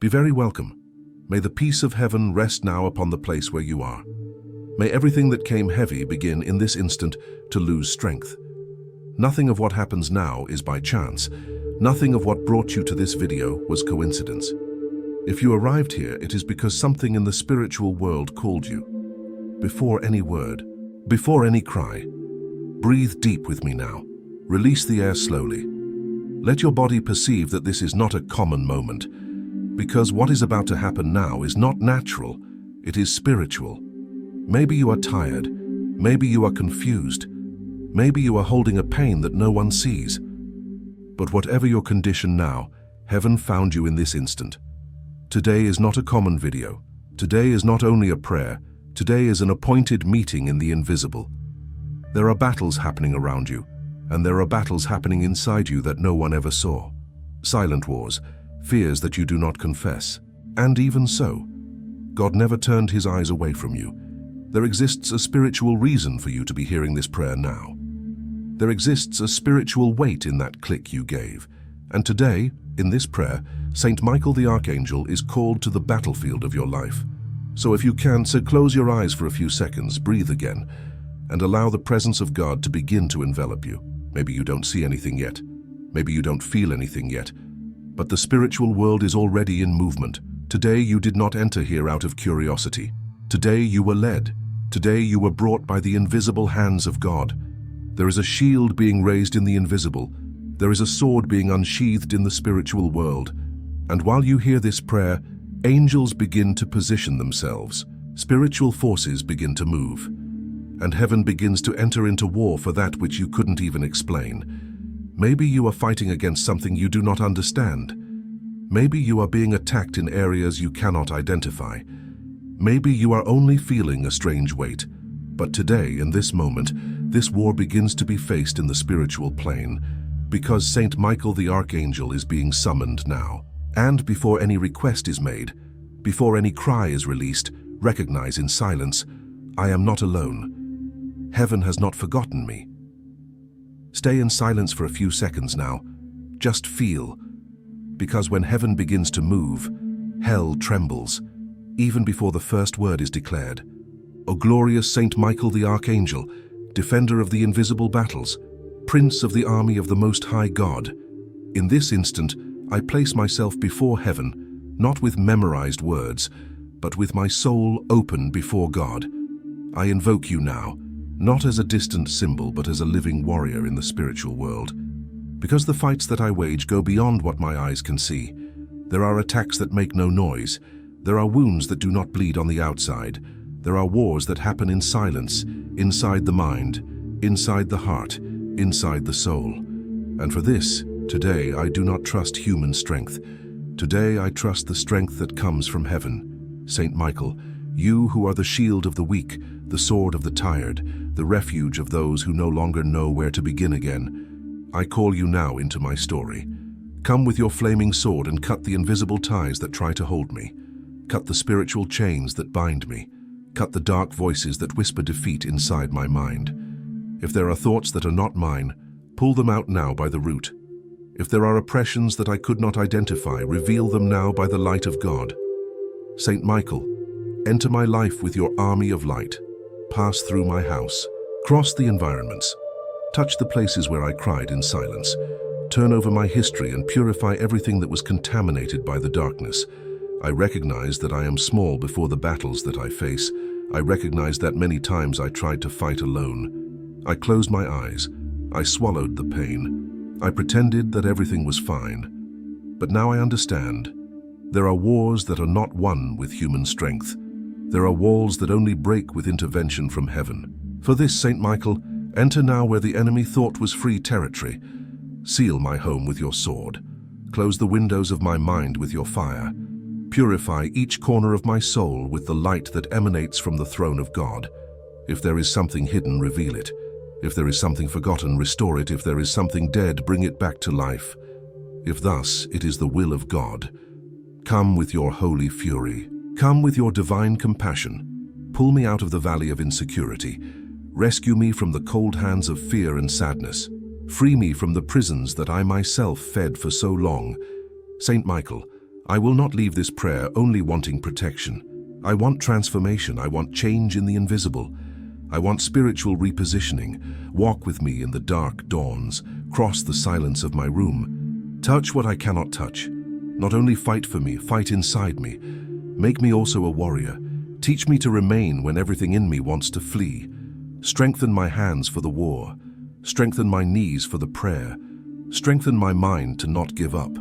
Be very welcome. May the peace of heaven rest now upon the place where you are. May everything that came heavy begin in this instant to lose strength. Nothing of what happens now is by chance. Nothing of what brought you to this video was coincidence. If you arrived here, it is because something in the spiritual world called you. Before any word, before any cry, breathe deep with me now. Release the air slowly. Let your body perceive that this is not a common moment, because what is about to happen now is not natural, it is spiritual. Maybe you are tired, maybe you are confused, maybe you are holding a pain that no one sees. But whatever your condition now, heaven found you in this instant. Today is not a common video. Today is not only a prayer, today is an appointed meeting in the invisible. There are battles happening around you, and there are battles happening inside you that no one ever saw. Silent wars, fears that you do not confess. And even so, God never turned his eyes away from you. There exists a spiritual reason for you to be hearing this prayer now. There exists a spiritual weight in that click you gave. And today, in this prayer, Saint Michael the Archangel is called to the battlefield of your life. So if you can, close your eyes for a few seconds, breathe again, and allow the presence of God to begin to envelop you. Maybe you don't see anything yet. Maybe you don't feel anything yet. But the spiritual world is already in movement. Today you did not enter here out of curiosity. Today you were led. Today you were brought by the invisible hands of God. There is a shield being raised in the invisible. There is a sword being unsheathed in the spiritual world. And while you hear this prayer, angels begin to position themselves. Spiritual forces begin to move. And heaven begins to enter into war for that which you couldn't even explain. Maybe you are fighting against something you do not understand. Maybe you are being attacked in areas you cannot identify. Maybe you are only feeling a strange weight. But today, in this moment, this war begins to be faced in the spiritual plane, because Saint Michael the Archangel is being summoned now. And before any request is made, before any cry is released, recognize in silence, I am not alone. Heaven has not forgotten me. Stay in silence for a few seconds now. Just feel. Because when heaven begins to move, hell trembles, even before the first word is declared. O glorious Saint Michael the Archangel, defender of the invisible battles, prince of the army of the Most High God, in this instant, I place myself before heaven, not with memorized words, but with my soul open before God. I invoke you now, not as a distant symbol, but as a living warrior in the spiritual world. Because the fights that I wage go beyond what my eyes can see. There are attacks that make no noise. There are wounds that do not bleed on the outside. There are wars that happen in silence, inside the mind, inside the heart, inside the soul. And for this, today I do not trust human strength. Today I trust the strength that comes from heaven. Saint Michael, you who are the shield of the weak, the sword of the tired, the refuge of those who no longer know where to begin again, I call you now into my story. Come with your flaming sword and cut the invisible ties that try to hold me. Cut the spiritual chains that bind me. Cut the dark voices that whisper defeat inside my mind. If there are thoughts that are not mine, pull them out now by the root. If there are oppressions that I could not identify, reveal them now by the light of God. Saint Michael, enter my life with your army of light. Pass through my house. Cross the environments. Touch the places where I cried in silence. Turn over my history and purify everything that was contaminated by the darkness. I recognize that I am small before the battles that I face. I recognize that many times I tried to fight alone. I closed my eyes. I swallowed the pain. I pretended that everything was fine. But now I understand. There are wars that are not won with human strength. There are walls that only break with intervention from heaven. For this, Saint Michael, enter now where the enemy thought was free territory. Seal my home with your sword. Close the windows of my mind with your fire. Purify each corner of my soul with the light that emanates from the throne of God. If there is something hidden, reveal it. If there is something forgotten, restore it. If there is something dead, bring it back to life. If thus it is the will of God, come with your holy fury. Come with your divine compassion. Pull me out of the valley of insecurity. Rescue me from the cold hands of fear and sadness. Free me from the prisons that I myself fed for so long. Saint Michael, I will not leave this prayer only wanting protection. I want transformation. I want change in the invisible. I want spiritual repositioning. Walk with me in the dark dawns. Cross the silence of my room. Touch what I cannot touch. Not only fight for me, fight inside me. Make me also a warrior. Teach me to remain when everything in me wants to flee. Strengthen my hands for the war. Strengthen my knees for the prayer. Strengthen my mind to not give up.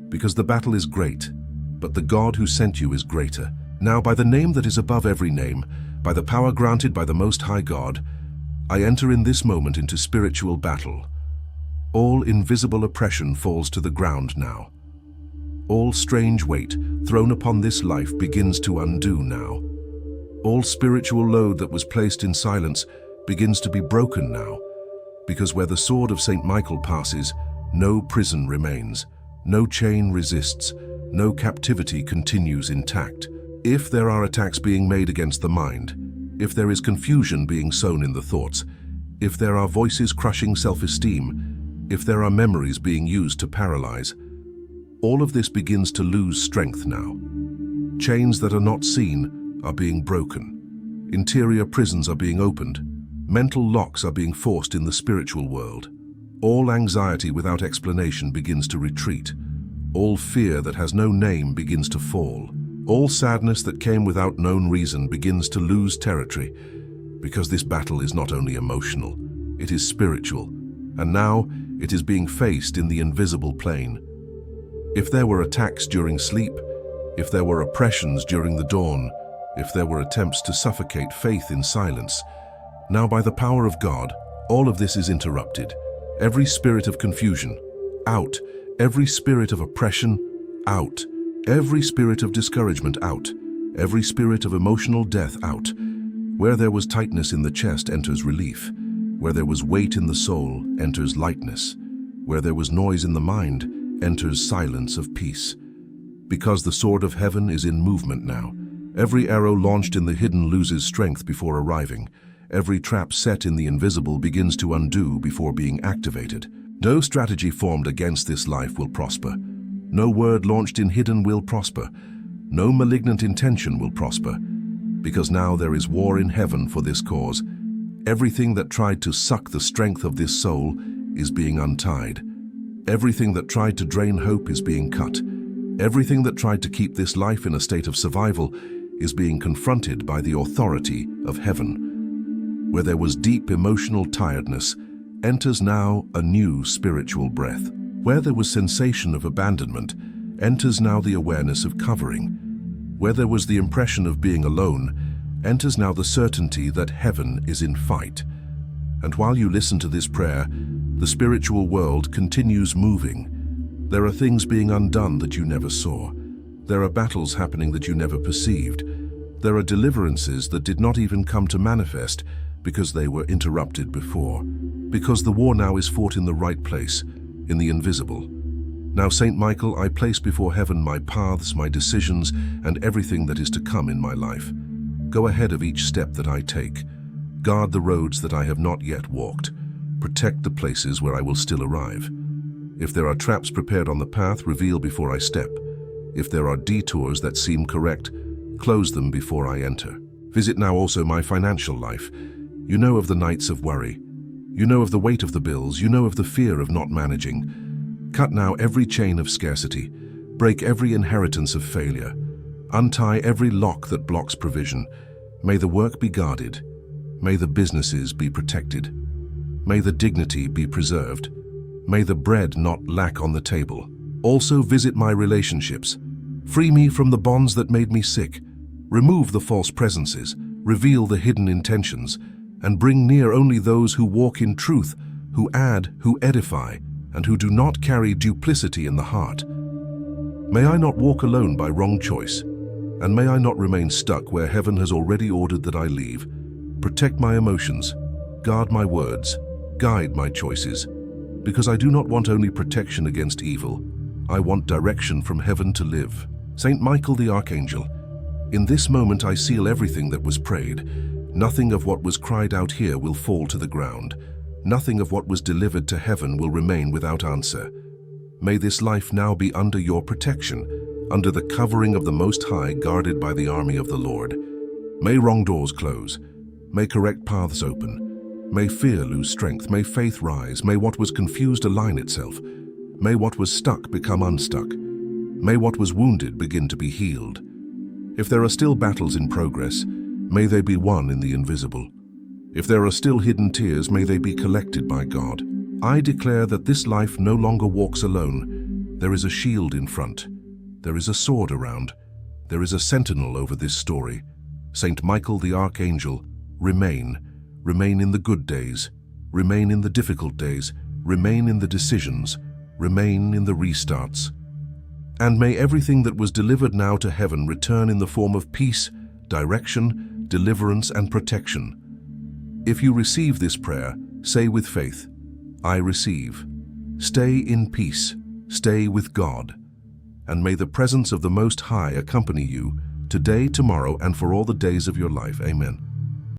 Because the battle is great, but the God who sent you is greater. Now, by the name that is above every name, by the power granted by the Most High God, I enter in this moment into spiritual battle. All invisible oppression falls to the ground now. All strange weight thrown upon this life begins to undo now. All spiritual load that was placed in silence begins to be broken now, because where the sword of Saint Michael passes, no prison remains, no chain resists, no captivity continues intact. If there are attacks being made against the mind, if there is confusion being sown in the thoughts, if there are voices crushing self-esteem, if there are memories being used to paralyze, all of this begins to lose strength now. Chains that are not seen are being broken. Interior prisons are being opened. Mental locks are being forced in the spiritual world. All anxiety without explanation begins to retreat. All fear that has no name begins to fall. All sadness that came without known reason begins to lose territory, because this battle is not only emotional, it is spiritual, and now it is being faced in the invisible plane. If there were attacks during sleep, if there were oppressions during the dawn, if there were attempts to suffocate faith in silence, now by the power of God, all of this is interrupted. Every spirit of confusion, out. Every spirit of oppression, out. Every spirit of discouragement, out. Every spirit of emotional death, out. Where there was tightness in the chest enters relief. Where there was weight in the soul enters lightness. Where there was noise in the mind enters silence of peace. Because the sword of heaven is in movement now. Every arrow launched in the hidden loses strength before arriving. Every trap set in the invisible begins to undo before being activated. No strategy formed against this life will prosper. No word launched in hidden will prosper. No malignant intention will prosper. Because now there is war in heaven for this cause. Everything that tried to suck the strength of this soul is being untied. Everything that tried to drain hope is being cut. Everything that tried to keep this life in a state of survival is being confronted by the authority of heaven. Where there was deep emotional tiredness, enters now a new spiritual breath. Where there was sensation of abandonment, enters now the awareness of covering. Where there was the impression of being alone, enters now the certainty that heaven is in fight. And while you listen to this prayer, the spiritual world continues moving. There are things being undone that you never saw. There are battles happening that you never perceived. There are deliverances that did not even come to manifest because they were interrupted before. Because the war now is fought in the right place, in the invisible. Now, Saint Michael, I place before heaven my paths, my decisions, and everything that is to come in my life. Go ahead of each step that I take. Guard the roads that I have not yet walked. Protect the places where I will still arrive. If there are traps prepared on the path, reveal before I step. If there are detours that seem correct, close them before I enter. Visit now also my financial life. You know of the nights of worry. You know of the weight of the bills. You know of the fear of not managing. Cut now every chain of scarcity. Break every inheritance of failure. Untie every lock that blocks provision. May the work be guarded. May the businesses be protected. May the dignity be preserved. May the bread not lack on the table. Also visit my relationships. Free me from the bonds that made me sick. Remove the false presences. Reveal the hidden intentions. And bring near only those who walk in truth, who add, who edify, and who do not carry duplicity in the heart. May I not walk alone by wrong choice, and may I not remain stuck where heaven has already ordered that I leave. Protect my emotions, guard my words, guide my choices, because I do not want only protection against evil. I want direction from heaven to live. Saint Michael the Archangel, in this moment I seal everything that was prayed. Nothing of what was cried out here will fall to the ground. Nothing of what was delivered to heaven will remain without answer. May this life now be under your protection. under the covering of the Most High, guarded by the army of the Lord. May wrong doors close. May correct paths open. May fear lose strength. May faith rise. May what was confused align itself. May what was stuck become unstuck. May what was wounded begin to be healed. If there are still battles in progress, may they be won in the invisible. If there are still hidden tears, may they be collected by God. I declare that this life no longer walks alone. There is a shield in front. There is a sword around. There is a sentinel over this story. Saint Michael the Archangel, remain in the good days, remain in the difficult days, remain in the decisions, remain in the restarts. And may everything that was delivered now to heaven return in the form of peace, direction, deliverance, and protection. If you receive this prayer, say with faith, I receive. Stay in peace, stay with God, and may the presence of the Most High accompany you today, tomorrow, and for all the days of your life. Amen.